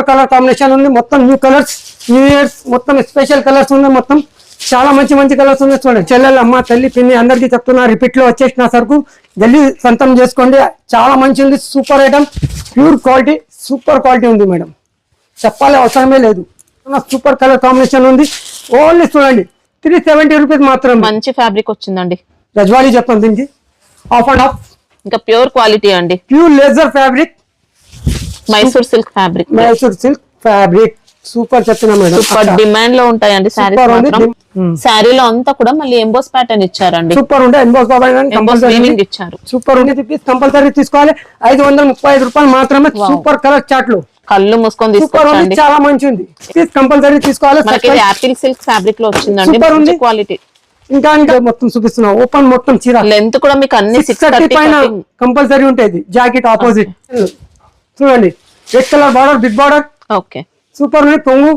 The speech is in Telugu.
కలర్ కాంబినేషన్ ఉంది, మొత్తం న్యూ కలర్స్, న్యూ ఇయర్స్ మొత్తం స్పెషల్ కలర్స్ ఉన్నాయి, మొత్తం చాలా మంచి మంచి కలర్స్ ఉన్నాయి. చూడండి చెల్లెలు, అమ్మ, తల్లి, పిన్ని అందరికీ చెప్తున్నా, రిపీట్ లో వచ్చేసిన సరుకు జల్దీ సొంతం చేసుకోండి. చాలా మంచి ఉంది, super item, pure quality, super quality ఉంది మేడం, చెప్పాలి అవసరమే లేదు. సూపర్ కలర్ కాంబినేషన్ ఉంది. ఓన్లీ చూడండి 370 రూపీస్ మాత్రం. మంచి ఫ్యాబ్రిక్ వచ్చిందండి, గజ్వాలీ చెప్తాం దీనికి, హాఫ్ అండ్ హాఫ్, ఇంకా ప్యూర్ క్వాలిటీ అండి, pure laser fabric, Mysore silk fabric, Mysore silk fabric, super చెప్తున్నా మేడం. సూపర్ డిమాండ్ లో ఉంటాయండి శారీస్. శారీలో అంతా కూడా మళ్ళీ ఎంబోస్ ప్యాటర్న్ ఇచ్చారండి, సూపర్ ఉంటే వీవింగ్ ఇచ్చారు. సూపర్ ఉంది, కంపల్సరీ తీసుకోవాలి. 535 రూపాయలు మాత్రమే. సూపర్ కలర్ చాట్లు, కళ్ళు మూసుకొని తీసుకోండి, చాలా మంచి ఉంది, కంపల్సరీ తీసుకోవాలి. యాపిల్ సిల్క్ ఫ్యాబ్రిక్ లో వచ్చిందండి, క్వాలిటీ. ఇంకా మొత్తం చూపిస్తున్నా, ఓపెన్ మొత్తం చీర, లెంత్ కూడా మీకు అన్ని 630 పైన కంపల్సరీ ఉంటుంది. జాకెట్ ఆపోజిట్ చూడండి, red colour border, big border, okay super ఉంది. పొంగు